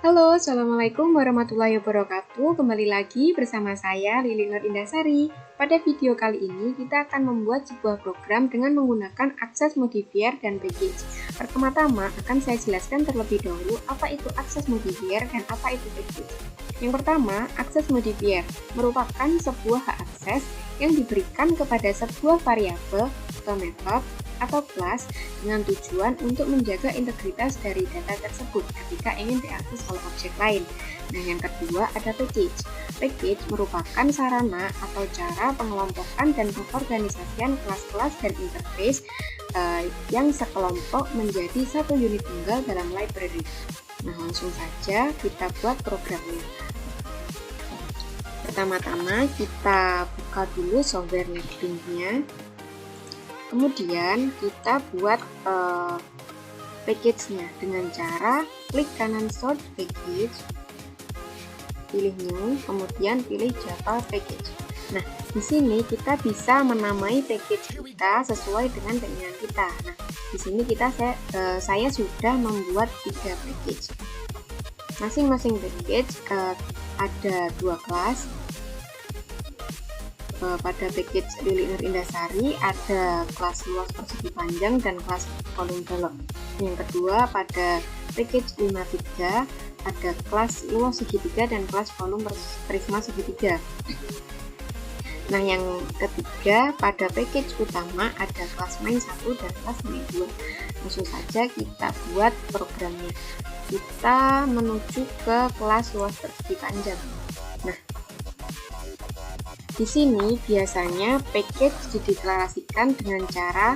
Halo, Assalamualaikum warahmatullahi wabarakatuh. Kembali lagi bersama saya, Lili Nur Indasari. Pada video kali ini, kita akan membuat sebuah program dengan menggunakan access modifier dan package. Pertama-tama, akan saya jelaskan terlebih dahulu apa itu access modifier dan apa itu package. Yang pertama, access modifier merupakan sebuah hak akses yang diberikan kepada sebuah variabel atau metode atau kelas dengan tujuan untuk menjaga integritas dari data tersebut ketika ingin diakses oleh objek lain. Nah, yang kedua ada package. Package merupakan sarana atau cara pengelompokan dan pengorganisasian kelas-kelas dan interface yang sekelompok menjadi satu unit tunggal dalam library. Nah, langsung saja kita buat programnya. Pertama-tama kita buka dulu software NetBeans-nya. Kemudian kita buat package-nya dengan cara klik kanan Source Package, pilih New, kemudian pilih Java Package. Nah, di sini kita bisa menamai package kita sesuai dengan keinginan kita. Nah, di sini saya sudah membuat 3 package. Masing-masing package ada 2 kelas. Pada package Lili Nur Indasari ada kelas luas persegi panjang dan kelas volume belok. Yang kedua pada package 53 ada kelas luas segitiga dan kelas volume prisma segitiga. Nah, yang ketiga pada package utama ada kelas main 1 dan kelas main 2. Langsung saja kita buat programnya. Kita menuju ke kelas luas persegi panjang. Nah, di sini biasanya package dideklarasikan dengan cara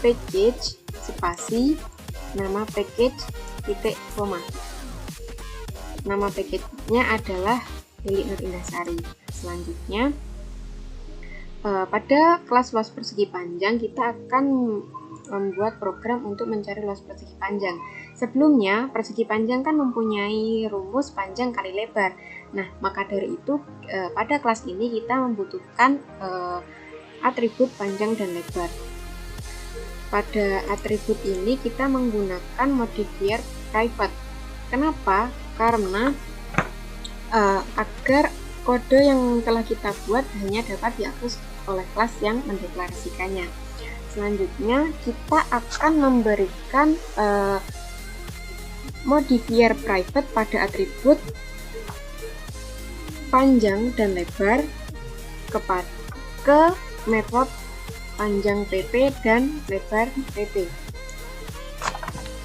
package spasi nama package titik koma. Nama package-nya adalah Lili Nur Indasari. Selanjutnya pada kelas luas persegi panjang kita akan membuat program untuk mencari luas persegi panjang. Sebelumnya persegi panjang kan mempunyai rumus panjang kali lebar. Nah, maka dari itu pada kelas ini kita membutuhkan atribut panjang dan lebar. Pada atribut ini kita menggunakan modifier private. Kenapa? Karena agar kode yang telah kita buat hanya dapat diakses oleh kelas yang mendeklarasikannya. Selanjutnya kita akan memberikan modifier private pada atribut panjang dan lebar ke metode panjang pp dan lebar pp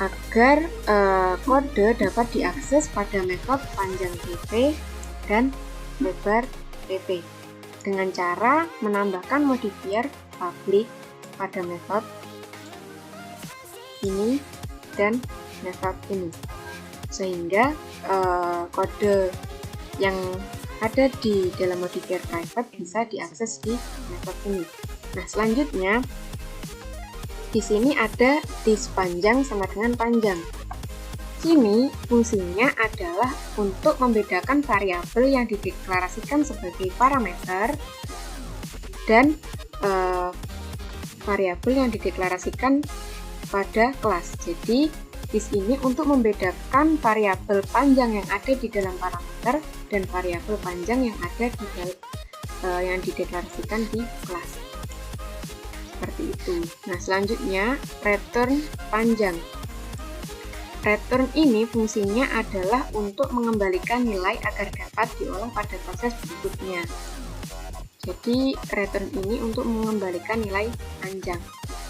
agar kode dapat diakses pada metode panjang pp dan lebar pp dengan cara menambahkan modifier public pada metode ini dan metode ini, sehingga kode yang ada di dalam modifier private bisa diakses di metode ini. Nah, selanjutnya di sini ada dis panjang sama dengan panjang. Sini fungsinya adalah untuk membedakan variabel yang dideklarasikan sebagai parameter dan variabel yang dideklarasikan pada kelas. Jadi di sini untuk membedakan variabel panjang yang ada di dalam parameter dan variabel panjang yang ada di yang dideklarasikan di kelas. Seperti itu. Nah, selanjutnya return panjang. Return ini fungsinya adalah untuk mengembalikan nilai agar dapat diolah pada proses berikutnya. Jadi return ini untuk mengembalikan nilai panjang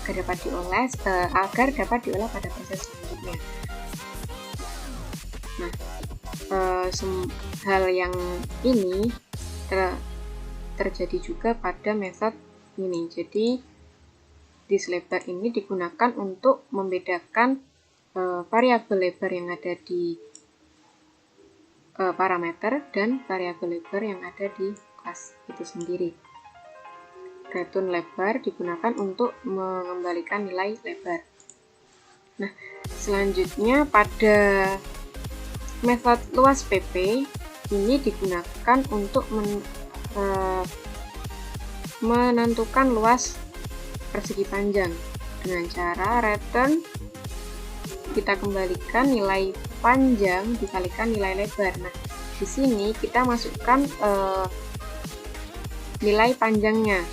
agar dapat diolah pada proses selanjutnya. Nah, hal yang ini terjadi juga pada metode ini. Jadi dis lebar ini digunakan untuk membedakan variabel lebar yang ada di parameter dan variabel lebar yang ada di kelas itu sendiri. Return lebar digunakan untuk mengembalikan nilai lebar. Nah, selanjutnya pada metode luas pp ini digunakan untuk menentukan luas persegi panjang dengan cara return kita kembalikan nilai panjang dikalikan nilai lebar. Nah, di sini kita masukkan nilai panjangnya.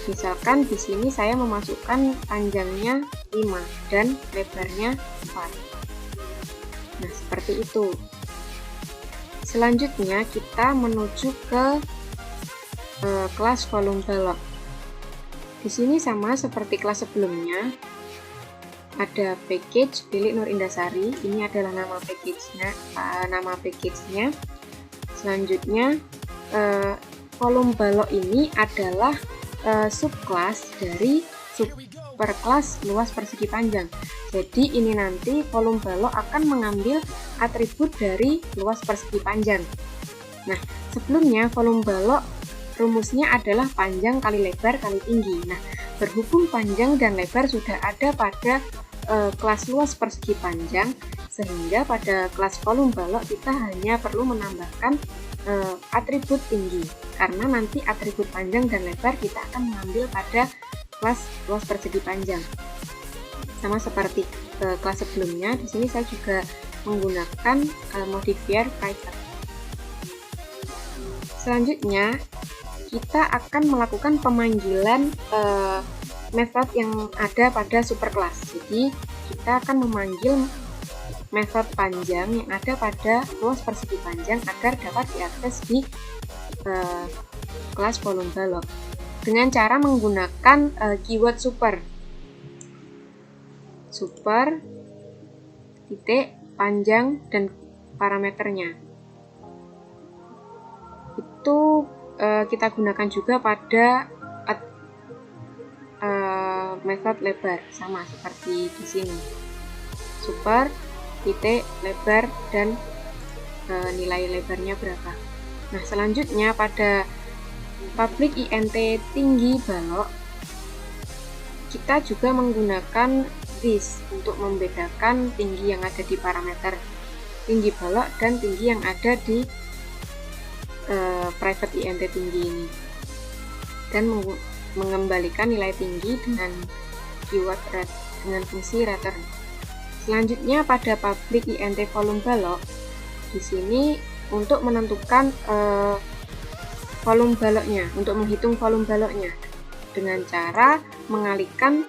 Misalkan di sini saya memasukkan panjangnya 5 dan lebarnya 4. Nah, seperti itu. Selanjutnya kita menuju ke kelas volume balok. Di sini sama seperti kelas sebelumnya, ada package Lilik Nur Indasari. Ini adalah nama package-nya. Selanjutnya volume balok ini adalah subclass dari superkelas luas persegi panjang. Jadi ini nanti volume balok akan mengambil atribut dari luas persegi panjang. Nah, sebelumnya volume balok rumusnya adalah panjang kali lebar kali tinggi. Nah, berhubung panjang dan lebar sudah ada pada kelas luas persegi panjang, sehingga pada kelas volume balok kita hanya perlu menambahkan atribut tinggi, karena nanti atribut panjang dan lebar kita akan mengambil pada kelas luas persegi panjang. Sama seperti kelas sebelumnya, di sini saya juga menggunakan modifier private. Selanjutnya kita akan melakukan pemanggilan method yang ada pada superclass. Jadi kita akan memanggil method panjang yang ada pada luas persegi panjang agar dapat diakses di kelas volume balok dengan cara menggunakan keyword super titik panjang dan parameternya. Itu kita gunakan juga pada method lebar, sama seperti di sini. Super titik lebar dan nilai lebarnya berapa. Nah, selanjutnya pada public int tinggi balok kita juga menggunakan this untuk membedakan tinggi yang ada di parameter tinggi balok dan tinggi yang ada di private int tinggi ini, dan mengembalikan nilai tinggi dengan keyword dengan fungsi return. Selanjutnya pada public int volume balok, di sini untuk menentukan volume baloknya, untuk menghitung volume baloknya dengan cara mengalihkan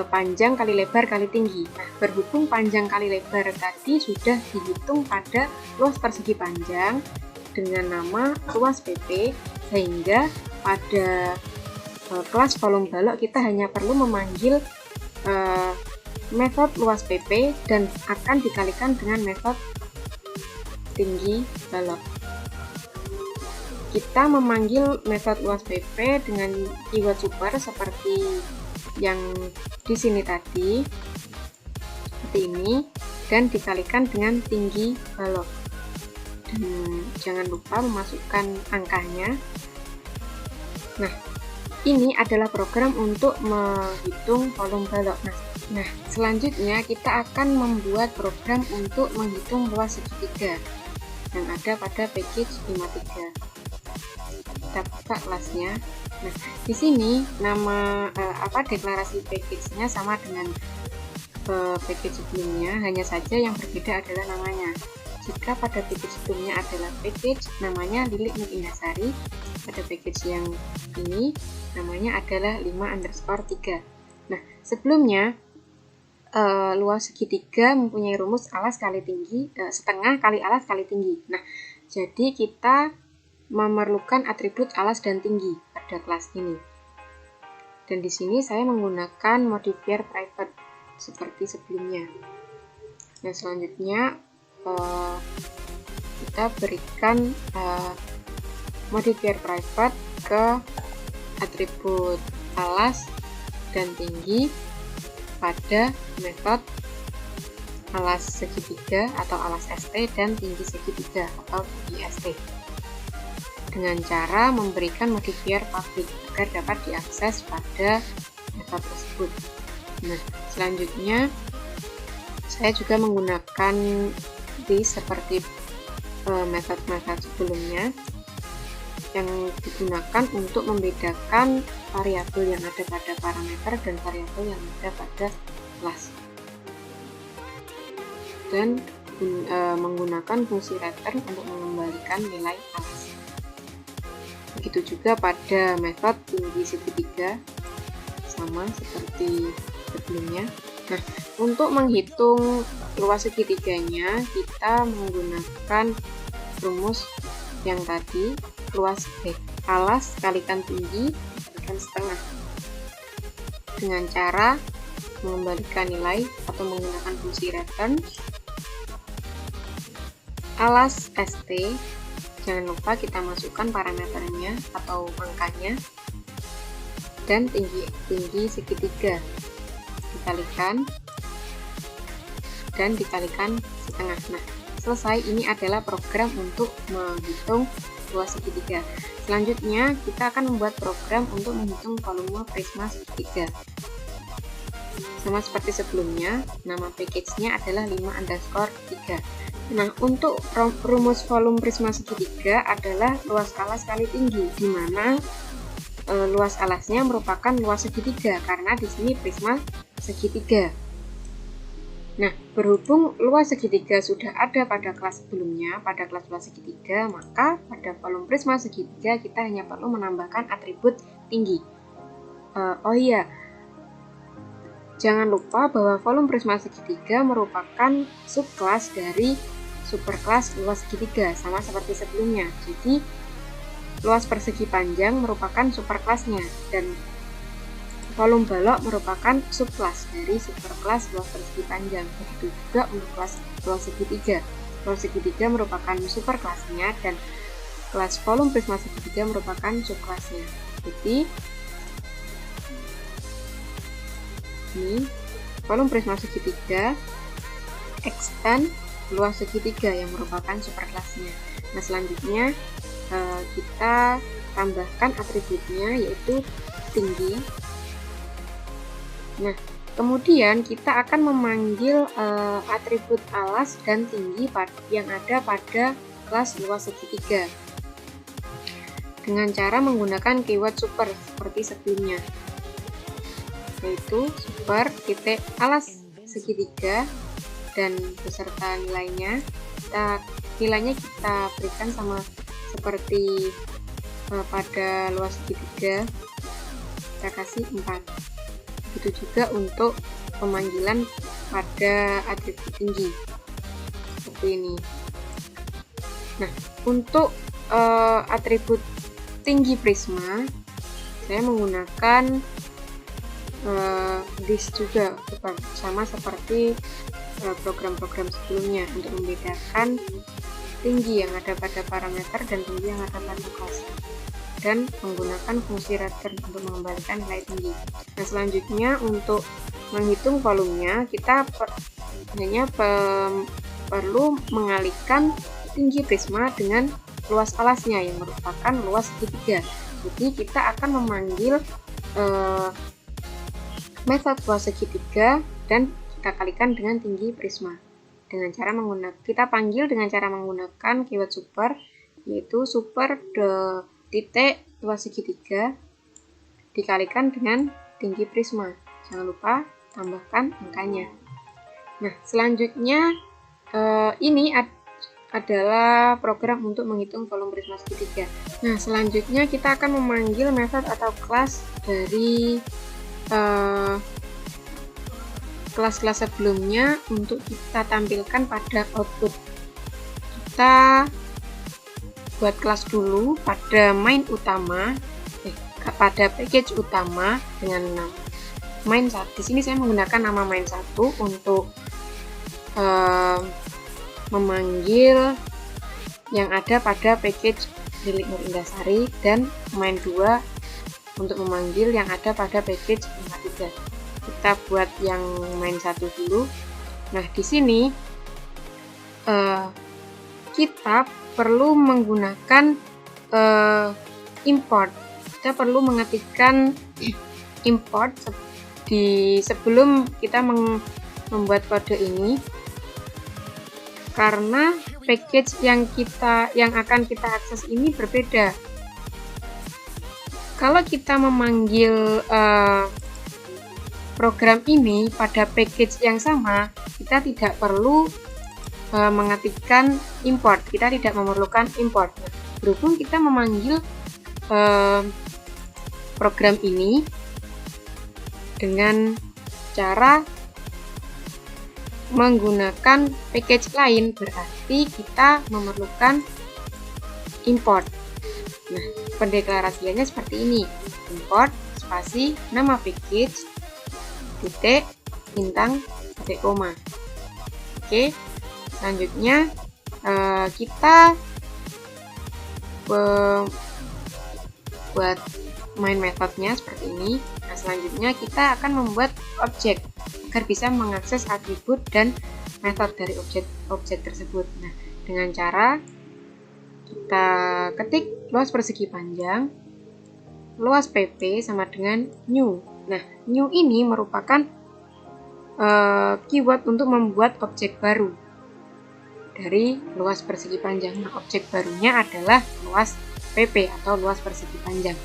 panjang kali lebar kali tinggi. Nah, berhubung panjang kali lebar tadi sudah dihitung pada luas persegi panjang dengan nama luas PP, sehingga pada kelas volume balok kita hanya perlu memanggil method luas PP dan akan dikalikan dengan method tinggi balok. Kita memanggil method luas PP dengan keyword super seperti yang di sini tadi, seperti ini, dan dikalikan dengan tinggi balok. Dan jangan lupa memasukkan angkanya. Nah, ini adalah program untuk menghitung volume balok. Nah, selanjutnya kita akan membuat program untuk menghitung luas segitiga yang ada pada package 53. Kita buka kelasnya. Nah, di sini nama deklarasi package-nya sama dengan package sebelumnya, hanya saja yang berbeda adalah namanya. Jika pada package sebelumnya adalah package namanya Lilik Nur Indasari, pada package yang ini namanya adalah 5_3. Nah, sebelumnya luas segitiga mempunyai rumus alas kali tinggi, setengah kali alas kali tinggi. Nah, jadi kita memerlukan atribut alas dan tinggi pada kelas ini. Dan di sini saya menggunakan modifier private seperti sebelumnya. Nah, selanjutnya kita berikan modifier private ke atribut alas dan tinggi pada metode alas segitiga atau alas ST dan tinggi segitiga atau tinggi ST, dengan cara memberikan modifier public agar dapat diakses pada metode tersebut. Nah, selanjutnya saya juga menggunakan this seperti metode-metode sebelumnya yang digunakan untuk membedakan variabel yang ada pada parameter dan variabel yang ada pada kelas. dan menggunakan fungsi return untuk mengembalikan nilai alas. Begitu juga pada metode tinggi segitiga, sama seperti sebelumnya. Nah, untuk menghitung luas segitiganya, kita menggunakan rumus yang tadi, alas kalikan tinggi kalikan setengah, dengan cara mengembalikan nilai atau menggunakan fungsi return. Alas ST, jangan lupa kita masukkan parameternya atau angkanya, dan tinggi segitiga dikalikan dan dikalikan setengah. Nah, selesai. Ini adalah program untuk menghitung luas segitiga. Selanjutnya kita akan membuat program untuk menghitung volume prisma segitiga. Sama seperti sebelumnya, nama package-nya adalah 5_3. Nah, untuk rumus volume prisma segitiga adalah luas alas kali tinggi, di mana luas alasnya merupakan luas segitiga karena di sini prisma segitiga. Nah, berhubung luas segitiga sudah ada pada kelas sebelumnya, pada kelas luas segitiga, maka pada volume prisma segitiga kita hanya perlu menambahkan atribut tinggi. Oh iya, jangan lupa bahwa volume prisma segitiga merupakan subkelas dari superkelas luas segitiga, sama seperti sebelumnya. Jadi, luas persegi panjang merupakan superkelasnya, dan volume balok merupakan subkelas dari superkelas luas persegi panjang. Begitu juga untuk kelas luas segitiga. Luas segitiga merupakan superkelasnya, dan kelas volume prisma segitiga merupakan subkelasnya. Jadi, ini volume prisma segitiga extend luas segitiga yang merupakan superkelasnya. Nah, selanjutnya kita tambahkan atributnya, yaitu tinggi. Nah, kemudian kita akan memanggil atribut alas dan tinggi yang ada pada kelas luas segitiga dengan cara menggunakan keyword super seperti sebelumnya, yaitu super titik alas segitiga dan beserta nilainya. Nilainya kita berikan sama seperti pada luas segitiga, kita kasih 4. Begitu juga untuk pemanggilan pada atribut tinggi seperti ini. Nah, untuk atribut tinggi prisma saya menggunakan this juga sama seperti program-program sebelumnya untuk membedakan tinggi yang ada pada parameter dan tinggi yang ada pada kelas, dan menggunakan fungsi return untuk mengembalikan nilai tinggi. Nah, selanjutnya untuk menghitung volumenya kita hanya perlu mengalihkan tinggi prisma dengan luas alasnya yang merupakan luas segitiga. Jadi kita akan memanggil metode luas segitiga dan kita kalikan dengan tinggi prisma dengan cara kita panggil dengan cara menggunakan keyword super, yaitu super titik luas segitiga dikalikan dengan tinggi prisma. Jangan lupa tambahkan angkanya. Nah, selanjutnya ini adalah program untuk menghitung volume prisma segitiga. Nah, selanjutnya kita akan memanggil metode atau kelas dari kelas-kelas sebelumnya untuk kita tampilkan pada output. Kita buat kelas dulu pada main utama, pada package utama dengan nama main 1. Di sini saya menggunakan nama main 1 untuk memanggil yang ada pada package Lilik Nur Indasari, dan main 2 untuk memanggil yang ada pada package 53. Kita buat yang main 1 dulu. Nah, di sini kita perlu menggunakan import. Kita perlu mengetikkan import sebelum kita membuat kode ini, karena package yang akan kita akses ini berbeda. Kalau kita memanggil program ini pada package yang sama, kita tidak perlu mengetikkan import, kita tidak memerlukan import. Nah, berhubung kita memanggil program ini dengan cara menggunakan package lain, berarti kita memerlukan import. Nah, pendeklarasiannya seperti ini: import spasi nama package titik bintang titik koma. Oke, selanjutnya kita buat main metodenya seperti ini. Nah, selanjutnya kita akan membuat objek agar bisa mengakses atribut dan metode dari objek tersebut. Nah, dengan cara kita ketik luas persegi panjang, luas pp sama dengan new. Nah, new ini merupakan keyword untuk membuat objek baru dari luas persegi panjang. Nah, objek barunya adalah luas pp atau luas persegi panjang.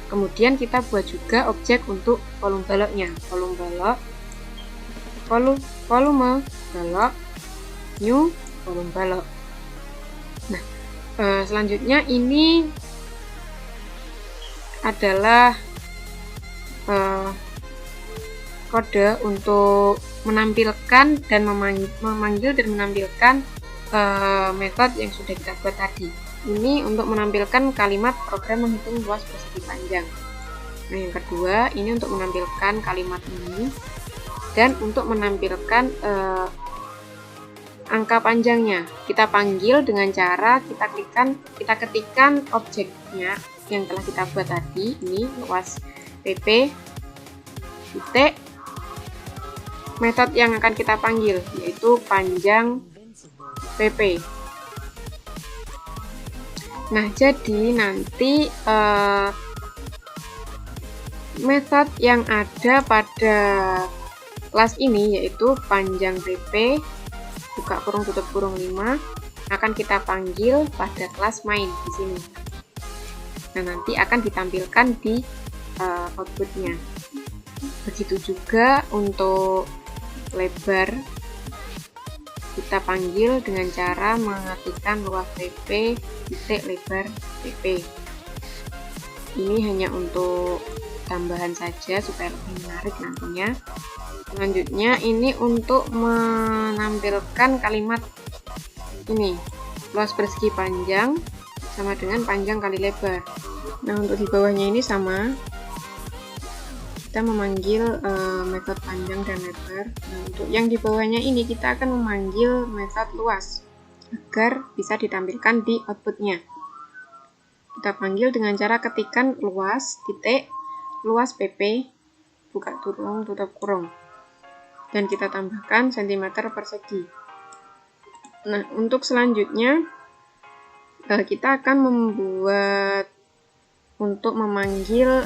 Kemudian kita buat juga objek untuk volume baloknya. Volume balok new volume balok. Nah, selanjutnya ini adalah kode untuk menampilkan dan memanggil dan menampilkan metode yang sudah kita buat tadi. Ini untuk menampilkan kalimat program menghitung luas persegi panjang. Nah, yang kedua ini untuk menampilkan kalimat ini dan untuk menampilkan angka panjangnya. Kita panggil dengan cara kita ketikkan objeknya yang telah kita buat tadi, ini luas pp titik metode yang akan kita panggil, yaitu panjang pp. Nah, jadi nanti metode yang ada pada kelas ini, yaitu panjang pp buka kurung tutup kurung 5, akan kita panggil pada kelas main di sini. Nah, nanti akan ditampilkan di outputnya. Begitu juga untuk lebar, kita panggil dengan cara mengetikkan luas pp titik lebar pp. Ini hanya untuk tambahan saja supaya lebih menarik nantinya. Selanjutnya ini untuk menampilkan kalimat ini, luas persegi panjang sama dengan panjang kali lebar. Nah, untuk di bawahnya ini sama, kita memanggil metode panjang dan lebar. Nah, untuk yang di bawahnya ini kita akan memanggil metode luas agar bisa ditampilkan di outputnya. Kita panggil dengan cara ketikan luas titik luas pp buka kurung tutup kurung dan kita tambahkan cm persegi. Nah, untuk selanjutnya kita akan membuat untuk memanggil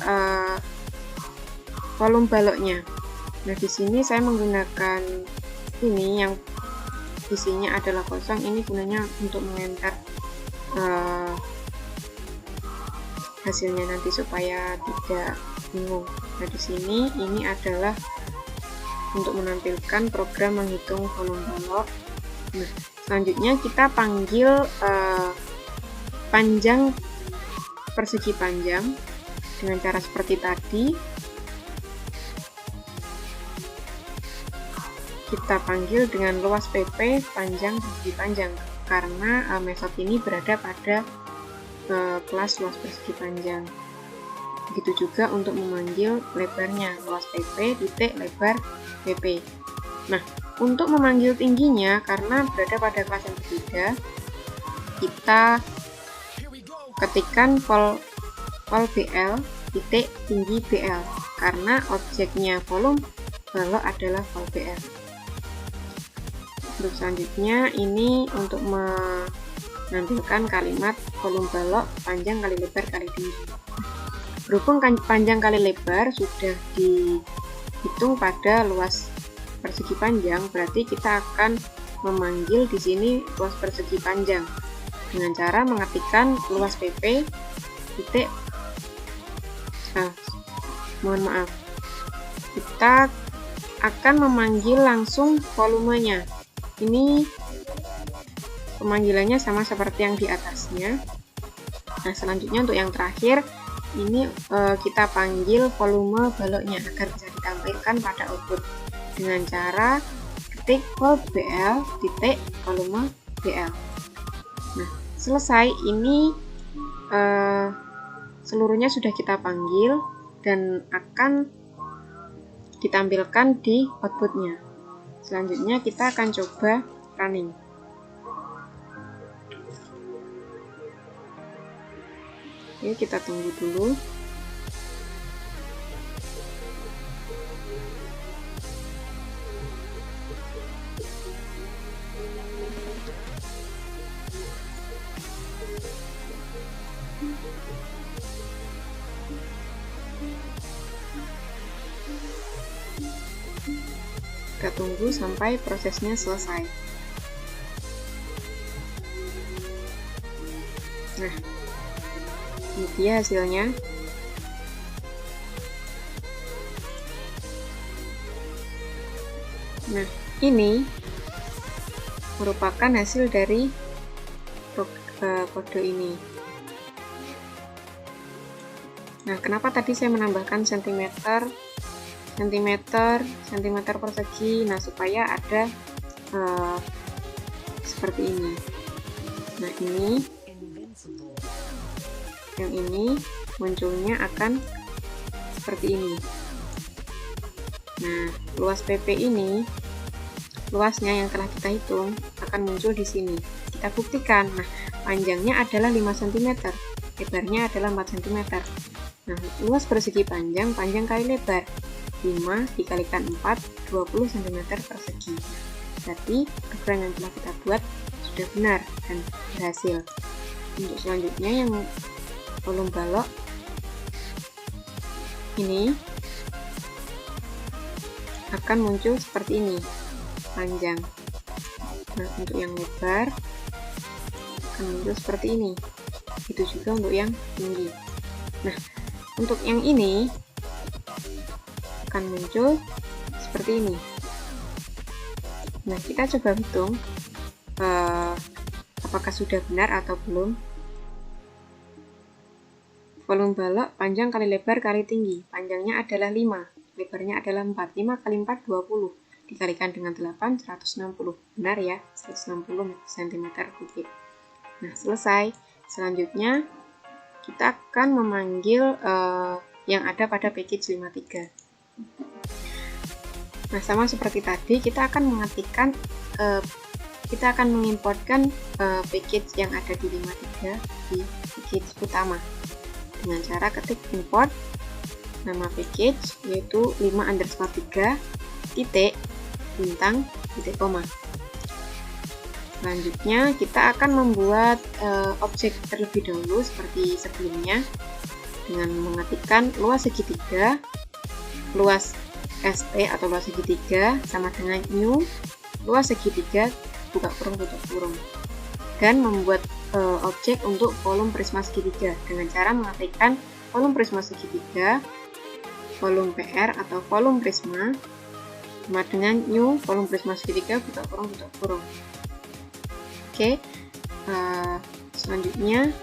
volume baloknya. Nah, di sini saya menggunakan ini yang isinya adalah kosong. Ini gunanya untuk mengenter hasilnya nanti supaya tidak bingung. Nah, di sini ini adalah untuk menampilkan program menghitung volume balok. Nah, selanjutnya kita panggil panjang persegi panjang dengan cara seperti tadi. Kita panggil dengan luas pp panjang persegi panjang karena metode ini berada pada kelas luas persegi panjang. Begitu juga untuk memanggil lebarnya, luas pp titik lebar pp. Nah, untuk memanggil tingginya karena berada pada kelas yang berbeda, kita ketikkan vol bl titik tinggi bl karena objeknya volume balok adalah vol bl. Untuk selanjutnya ini untuk menampilkan kalimat volume balok panjang kali lebar kali tinggi. Berhubung panjang kali lebar sudah dihitung pada luas persegi panjang, berarti kita akan memanggil di sini luas persegi panjang dengan cara mengetikkan luas pp titik kita akan memanggil langsung volumenya. ini pemanggilannya sama seperti yang di atasnya. Nah, selanjutnya untuk yang terakhir, ini kita panggil volume baloknya agar bisa ditampilkan pada output dengan cara ketik vol BL titik volume BL. Nah, selesai. Ini seluruhnya sudah kita panggil dan akan ditampilkan di outputnya. Selanjutnya kita akan coba running. Oke, kita tunggu dulu. Kita tunggu sampai prosesnya selesai. Nah, ini dia hasilnya. Nah, ini merupakan hasil dari kode ini. Nah, kenapa tadi saya menambahkan sentimeter persegi? Nah, supaya ada seperti ini. Nah, yang ini munculnya akan seperti ini. Nah, luas PP ini, luasnya yang telah kita hitung akan muncul di sini. Kita buktikan. Nah, panjangnya adalah 5 cm, lebarnya adalah 4 cm. Nah, luas persegi panjang kali lebar, 5 dikalikan 4, 20 cm persegi. Berarti program yang telah kita buat sudah benar dan berhasil. Untuk selanjutnya yang volume balok ini akan muncul seperti ini, panjang. Nah, untuk yang lebar akan muncul seperti ini. Itu juga untuk yang tinggi. Nah, untuk yang ini akan muncul seperti ini. Nah, kita coba hitung apakah sudah benar atau belum. Volume balok panjang kali lebar kali tinggi. Panjangnya adalah 5, lebarnya adalah 4. 5 kali 4, 20. Dikalikan dengan 8, 160. Benar ya, 160 cm3. Nah, selesai. Selanjutnya, kita akan memanggil yang ada pada package 53. Nah, sama seperti tadi, kita akan mengetikkan, kita akan mengimportkan package yang ada di 53 di package utama dengan cara ketik import nama package, yaitu 5_3 titik bintang titik koma. Selanjutnya kita akan membuat objek terlebih dahulu seperti sebelumnya dengan mengetikkan luas segitiga, luas ST atau luas segitiga sama dengan new luas segitiga buka kurung tutup kurung, dan membuat objek untuk volume prisma segitiga dengan cara mengetikkan volume prisma segitiga, volume PR atau volume prisma sama dengan new volume prisma segitiga buka kurung tutup kurung. Oke, selanjutnya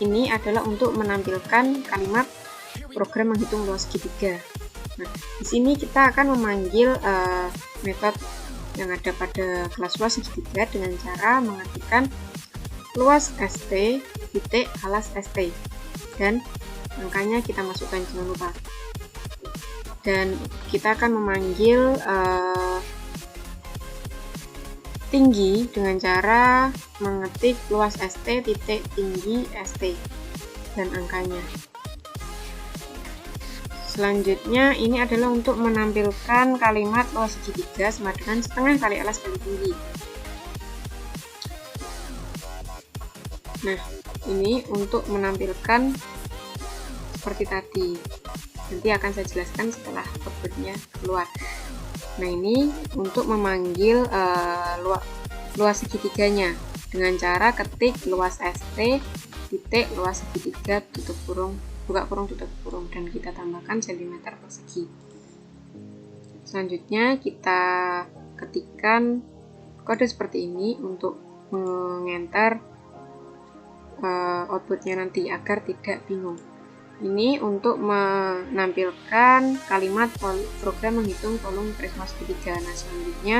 ini adalah untuk menampilkan kalimat program menghitung luas segitiga. Nah, di sini kita akan memanggil metode yang ada pada kelas luas segitiga dengan cara mengetikkan luas ST titik alas ST dan angkanya kita masukkan, jangan lupa. Dan kita akan memanggil tinggi dengan cara mengetik luas ST titik tinggi ST dan angkanya. Selanjutnya ini adalah untuk menampilkan kalimat luas segitiga sama dengan setengah kali alas kali tinggi. Nah, ini untuk menampilkan seperti tadi. Nanti akan saya jelaskan setelah outputnya keluar. Nah, ini untuk memanggil luas segitiganya dengan cara ketik luas ST titik luas segitiga tutup kurung buka kurung tutup kurung dan kita tambahkan centimeter persegi. Selanjutnya kita ketikkan kode seperti ini untuk mengenter outputnya nanti agar tidak bingung. Ini untuk menampilkan kalimat program menghitung volume prisma segitiga. Nah, selanjutnya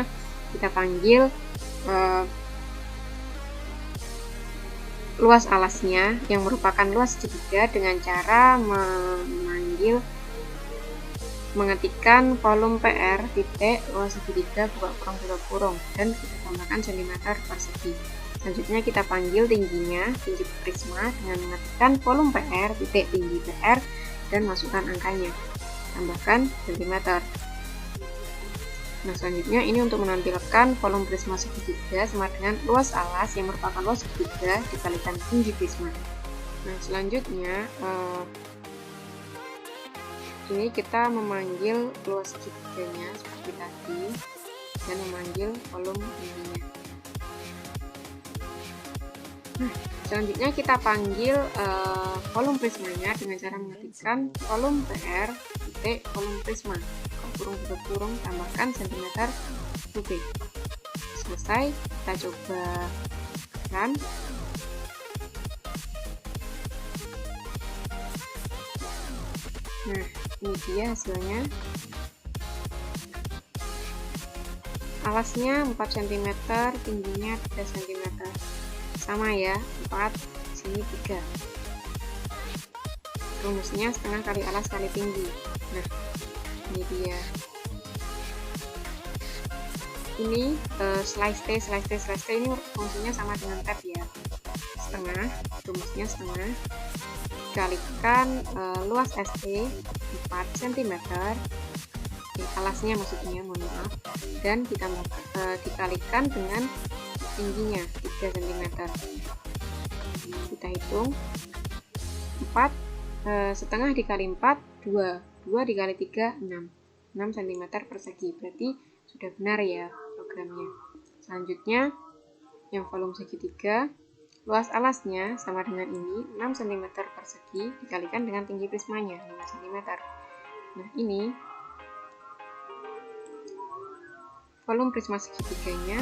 kita panggil luas alasnya yang merupakan luas segitiga dengan cara mengetikkan volume PR titik luas segitiga buka kurung tutup kurung dan kita tambahkan cm persegi. Selanjutnya kita panggil tingginya, tinggi prisma dengan mengetikkan volume PR titik tinggi PR dan masukkan angkanya, tambahkan cm. Nah, selanjutnya ini untuk menampilkan volume prisma segitiga sama dengan luas alas yang merupakan luas segitiga dikalikan tinggi prisma. Nah, selanjutnya ini kita memanggil luas segitiganya seperti tadi dan memanggil volume tingginya. Nah, selanjutnya kita panggil volume prismanya dengan cara mengetikkan volume PR titik volume prisma kurung tutup kurung tambahkan cm kubik. Selesai, kita coba run. Nah, ini dia hasilnya. Alasnya 4 cm, tingginya 3 cm. Sama ya, 4, sini 3. Rumusnya setengah kali alas kali tinggi. Nah, ini dia. Ini slice T ini fungsinya sama dengan tab ya. Setengah, rumusnya setengah dikalikan luas ST 4 cm, alasnya maksudnya, mohon maaf, dan dikalikan dengan tingginya 3 cm. Kita hitung 4 setengah dikali 4 2 dikali 3 6 cm persegi, berarti sudah benar ya programnya. Selanjutnya yang volume segitiga, luas alasnya sama dengan ini 6 cm persegi dikalikan dengan tinggi prismanya 5 cm. Nah, ini volume prisma segitiganya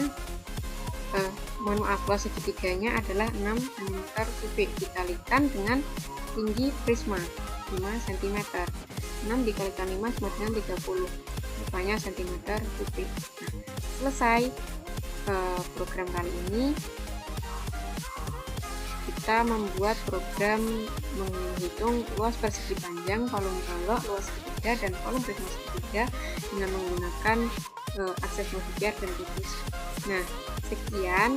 luas segitiganya adalah 6 cm kubik dikalikan dengan tinggi prisma 5 cm. 6 dikalikan 5 sama dengan 30, rupanya cm kubik. Nah, selesai program kali ini. Kita membuat program menghitung luas persegi panjang, volume balok, luas segitiga, dan volume prisma segitiga dengan menggunakan akses modifier dan radius. Nah, sekian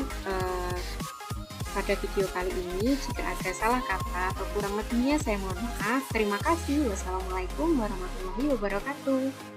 pada video kali ini. Jika ada salah kata atau kurang lebihnya saya mohon maaf. Terima kasih. Wassalamualaikum warahmatullahi wabarakatuh.